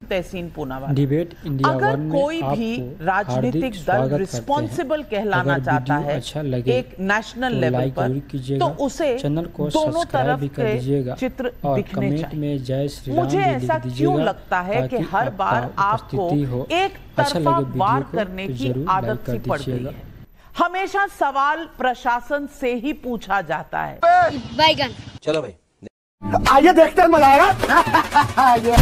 तहसीन Poonawalla, debate India अगर कोई भी राजनीतिक दल रिस्पॉन्सिबल कहलाना चाहता है एक नेशनल लेवल पर, तो उसे दोनों तरफ के चित्र दिखने चाहिए। मुझे ऐसा क्यों लगता है कि हर बार आपको एक तरफा वार करने की आदत सी पड़ गई है। हमेशा सवाल प्रशासन से ही पूछा जाता है। बैगन चलो भाई आइए देखते हैं, मजा आएगा।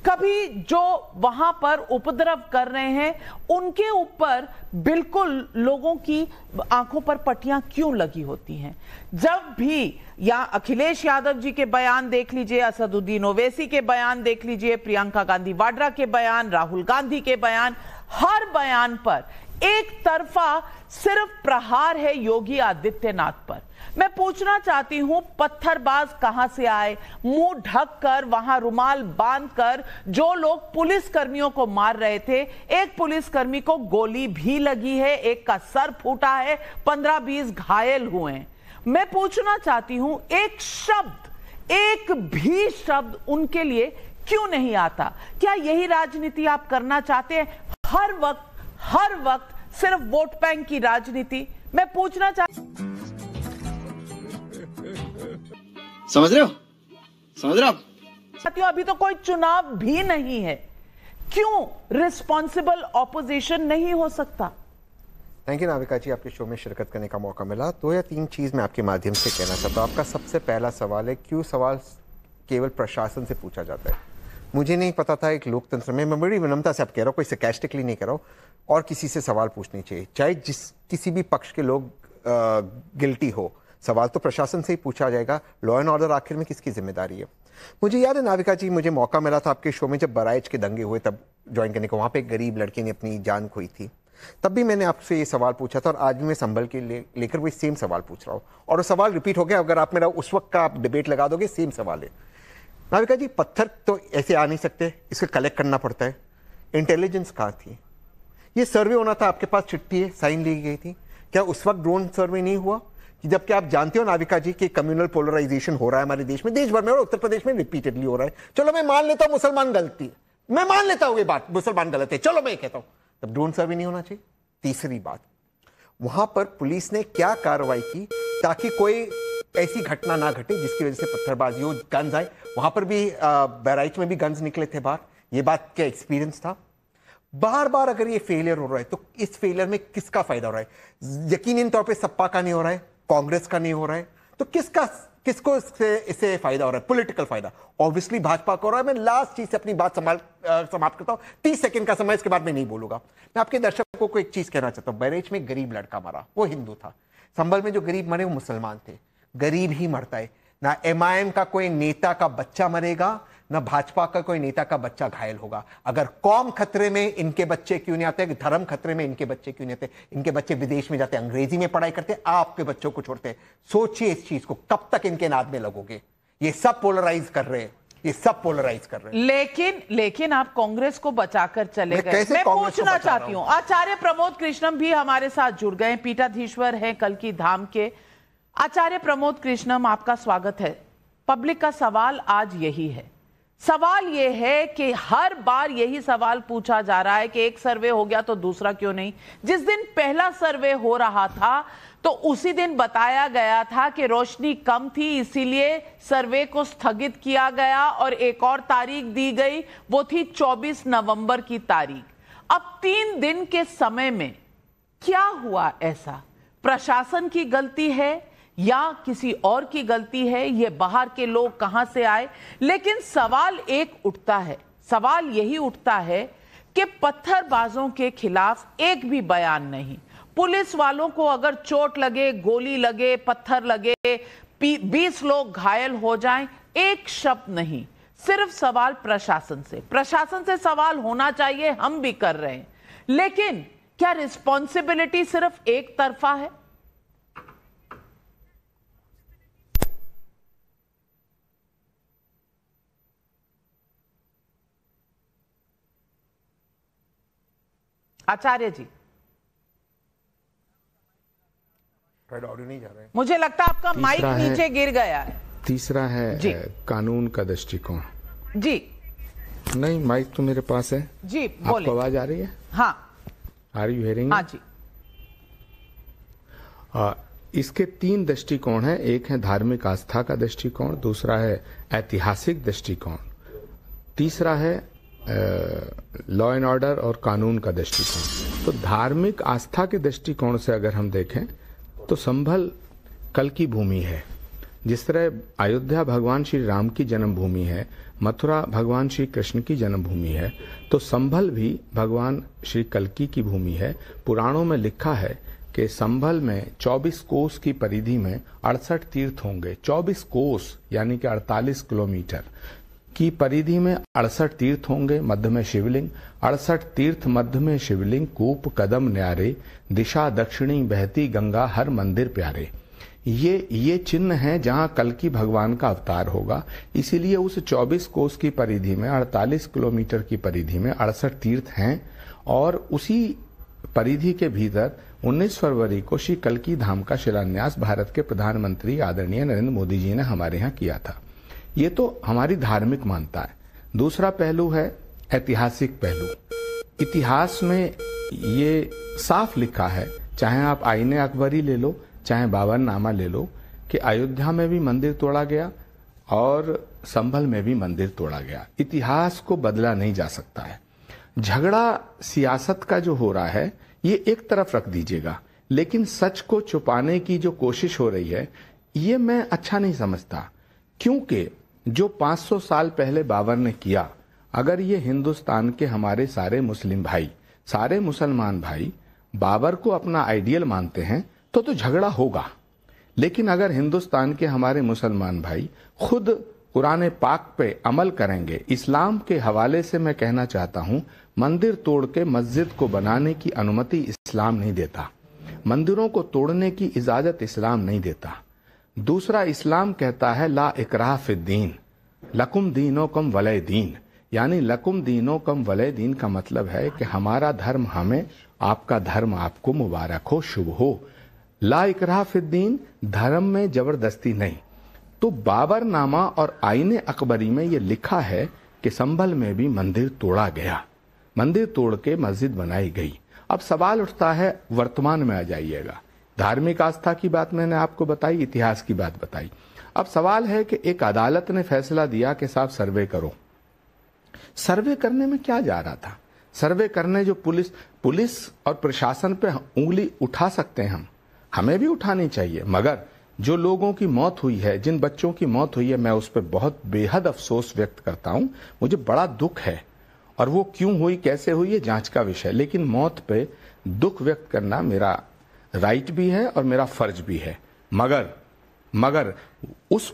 कभी जो वहां पर उपद्रव कर रहे हैं उनके ऊपर बिल्कुल लोगों की आंखों पर पट्टियां क्यों लगी होती हैं? जब भी या अखिलेश यादव जी के बयान देख लीजिए, असदुद्दीन ओवैसी के बयान देख लीजिए, प्रियंका गांधी वाड्रा के बयान, राहुल गांधी के बयान, हर बयान पर एक तरफा सिर्फ प्रहार है योगी आदित्यनाथ पर। मैं पूछना चाहती हूं, पत्थरबाज कहां से आए? मुंह ढककर, वहां रुमाल बांधकर जो लोग पुलिस कर्मियों को मार रहे थे, एक पुलिसकर्मी को गोली भी लगी है, एक का सर फूटा है, 15-20 घायल हुए हैं। मैं पूछना चाहती हूं, एक शब्द, एक भी शब्द उनके लिए क्यों नहीं आता? क्या यही राजनीति आप करना चाहते हैं? हर वक्त सिर्फ वोट बैंक की राजनीति? मैं पूछना समझ रहे हो अभी तो कोई चुनाव भी नहीं है, क्यों रिस्पॉन्सिबल ऑपोजिशन नहीं हो सकता? थैंक यू नाविका जी, आपके शो में शिरकत करने का मौका मिला। 2 या 3 चीज़ मैं आपके माध्यम से कहना चाहता हूँ। आपका सबसे पहला सवाल है, क्यों सवाल केवल प्रशासन से पूछा जाता है? मुझे नहीं पता था एक लोकतंत्र में, मैं बड़ी विनम्रता से आप कह रहा हूँ, कोई सरकास्टिकली नहीं कह रहा हूँ, और किसी से सवाल पूछने चाहिए, चाहे किसी भी पक्ष के लोग गिल्टी हो, सवाल तो प्रशासन से ही पूछा जाएगा। लॉ एंड ऑर्डर आखिर में किसकी जिम्मेदारी है? मुझे याद है नाविका जी, मुझे मौका मिला था आपके शो में जब बहराइच के दंगे हुए तब ज्वाइन करने को। वहाँ पे एक गरीब लड़के ने अपनी जान खोई थी, तब भी मैंने आपसे ये सवाल पूछा था, और आज भी मैं संभल के लेकर वही सेम सवाल पूछ रहा हूँ, और वो सवाल रिपीट हो गया। अगर आप मेरा उस वक्त का आप डिबेट लगा दोगे, सेम सवाल है। नाविका जी, पत्थर तो ऐसे आ नहीं सकते, इसको कलेक्ट करना पड़ता है। इंटेलिजेंस कहाँ थी? ये सर्वे होना था, आपके पास चिट्ठी है, साइन ली गई थी, क्या उस वक्त ड्रोन सर्वे नहीं हुआ? कि जबकि आप जानते हो नाविका जी कि कम्युनल पोलराइजेशन हो रहा है हमारे देश में, देश भर में, और उत्तर प्रदेश में रिपीटेडली हो रहा है। चलो मैं मान लेता हूं मुसलमान गलती है, मैं मान लेता हूं ये बात, मुसलमान गलत है, चलो मैं कहता हूं, तब ड्रोन सर्वे नहीं होना चाहिए। तीसरी बात, वहां पर पुलिस ने क्या कार्रवाई की ताकि कोई ऐसी घटना ना घटे जिसकी वजह से पत्थरबाजी हो, गन्स आए? वहां पर भी बहराइच में भी गन्स निकले थे बाहर, ये बात क्या एक्सपीरियंस था? बार बार अगर ये फेलियर हो रहा है तो इस फेलियर में किसका फायदा हो रहा है? यकीनी तौर पे सपा का नहीं हो रहा है, कांग्रेस का नहीं हो रहा है, तो किसको इससे फायदा हो रहा है? पॉलिटिकल फायदा ऑब्वियसली भाजपा को हो रहा है। मैं लास्ट चीज से अपनी बात समाप्त करता हूं, 30 सेकंड का समय, इसके बाद मैं नहीं बोलूंगा। मैं आपके दर्शकों को एक चीज कहना चाहता हूं, बहराइच में गरीब लड़का मरा, वो हिंदू था। संभल में जो गरीब मरे वो मुसलमान थे। गरीब ही मरता है, ना एमआईएम का कोई नेता का बच्चा मरेगा, ना भाजपा का कोई नेता का बच्चा घायल होगा। अगर कौम खतरे में, इनके बच्चे क्यों नहीं आते? धर्म खतरे में, इनके बच्चे क्यों नहीं आते? इनके बच्चे विदेश में जाते, अंग्रेजी में पढ़ाई करते, आपके बच्चों को छोड़ते। सोचिए इस चीज को, कब तक इनके नाद में लगोगे? ये सब पोलराइज कर रहे हैं, ये सब पोलराइज कर रहे हैं। लेकिन आप कांग्रेस को बचाकर चले गए। मैं पूछना चाहती हूं, आचार्य प्रमोद कृष्णम भी हमारे साथ जुड़ गए, पीठाधीश्वर हैं कल की धाम के। आचार्य प्रमोद कृष्णम, आपका स्वागत है। पब्लिक का सवाल आज यही है, सवाल यह है कि हर बार यही सवाल पूछा जा रहा है कि एक सर्वे हो गया तो दूसरा क्यों नहीं? जिस दिन पहला सर्वे हो रहा था तो उसी दिन बताया गया था कि रोशनी कम थी, इसीलिए सर्वे को स्थगित किया गया और एक और तारीख दी गई, वो थी 24 नवंबर की तारीख। अब 3 दिन के समय में क्या हुआ? ऐसा प्रशासन की गलती है या किसी और की गलती है? ये बाहर के लोग कहां से आए? लेकिन सवाल एक उठता है, सवाल यही उठता है कि पत्थरबाजों के खिलाफ एक भी बयान नहीं। पुलिस वालों को अगर चोट लगे, गोली लगे, पत्थर लगे, 20 लोग घायल हो जाएं, एक शब्द नहीं। सिर्फ सवाल प्रशासन से सवाल होना चाहिए, हम भी कर रहे हैं, लेकिन क्या रिस्पॉन्सिबिलिटी सिर्फ एक तरफा है? आचार्य जी, ऑडियो नहीं जा रहा है, मुझे लगता है आपका माइक नीचे गिर गया है। तीसरा है कानून का दृष्टिकोण। जी, नहीं, माइक तो मेरे पास है जी, बोले। आपको आवाज आ रही है? हाँ, आर यू हियरिंग? हाँ जी। इसके 3 दृष्टिकोण हैं। एक है धार्मिक आस्था का दृष्टिकोण, दूसरा है ऐतिहासिक दृष्टिकोण, तीसरा है लॉ एंड ऑर्डर और कानून का दृष्टिकोण। तो धार्मिक आस्था के दृष्टिकोण से अगर हम देखें तो संभल कल की भूमि है। जिस तरह अयोध्या भगवान श्री राम की जन्मभूमि है, मथुरा भगवान श्री कृष्ण की जन्मभूमि है, तो संभल भी भगवान श्री कल्की की भूमि है। पुराणों में लिखा है कि संभल में 24 कोस की परिधि में 68 तीर्थ होंगे। 24 कोस यानी कि 48 किलोमीटर की परिधि में 68 तीर्थ होंगे, मध्य में शिवलिंग। 68 तीर्थ मध्य में शिवलिंग, कूप कदम न्यारे, दिशा दक्षिणी बहती गंगा, हर मंदिर प्यारे। ये चिन्ह है जहां कल्की भगवान का अवतार होगा। इसीलिए उस 24 कोस की परिधि में 48 किलोमीटर की परिधि में 68 तीर्थ हैं और उसी परिधि के भीतर 19 फरवरी को श्री कल्की धाम का शिलान्यास भारत के प्रधानमंत्री आदरणीय नरेंद्र मोदी जी ने हमारे यहाँ किया था। ये तो हमारी धार्मिक मान्यता है। दूसरा पहलू है ऐतिहासिक पहलू। इतिहास में ये साफ लिखा है, चाहे आप आईने अकबरी ले लो, चाहे बाबरनामा ले लो, कि अयोध्या में भी मंदिर तोड़ा गया और संभल में भी मंदिर तोड़ा गया। इतिहास को बदला नहीं जा सकता है। झगड़ा सियासत का जो हो रहा है ये एक तरफ रख दीजिएगा, लेकिन सच को छुपाने की जो कोशिश हो रही है ये मैं अच्छा नहीं समझता। क्योंकि जो 500 साल पहले बाबर ने किया, अगर ये हिंदुस्तान के हमारे सारे मुस्लिम भाई, सारे मुसलमान भाई बाबर को अपना आइडियल मानते हैं तो झगड़ा होगा। लेकिन अगर हिंदुस्तान के हमारे मुसलमान भाई खुद कुरान पाक पे अमल करेंगे, इस्लाम के हवाले से मैं कहना चाहता हूं, मंदिर तोड़ के मस्जिद को बनाने की अनुमति इस्लाम नहीं देता। मंदिरों को तोड़ने की इजाजत इस्लाम नहीं देता। दूसरा, इस्लाम कहता है ला इकराह फिद्दीन, लकुम दीनोकम वलय दीन, यानी लकुम दीनोकम वलय दीन का मतलब है कि हमारा धर्म हमें, आपका धर्म आपको मुबारक हो, शुभ हो। ला इकराह फिद्दीन, धर्म में जबरदस्ती नहीं। तो बाबरनामा और आईने अकबरी में यह लिखा है कि संभल में भी मंदिर तोड़ा गया, मंदिर तोड़ के मस्जिद बनाई गई। अब सवाल उठता है, वर्तमान में आ जाइएगा। धार्मिक आस्था की बात मैंने आपको बताई, इतिहास की बात बताई। अब सवाल है कि एक अदालत ने फैसला दिया कि साहब सर्वे करो। सर्वे करने में क्या जा रहा था? सर्वे करने जो पुलिस और प्रशासन पे उंगली उठा सकते हैं, हमें भी उठानी चाहिए। मगर जो लोगों की मौत हुई है, जिन बच्चों की मौत हुई है, मैं उस पर बहुत बेहद अफसोस व्यक्त करता हूं। मुझे बड़ा दुख है, और वो क्यों हुई, कैसे हुई, ये जांच का विषय। लेकिन मौत पे दुख व्यक्त करना मेरा राइट भी है और मेरा फर्ज भी है। मगर उस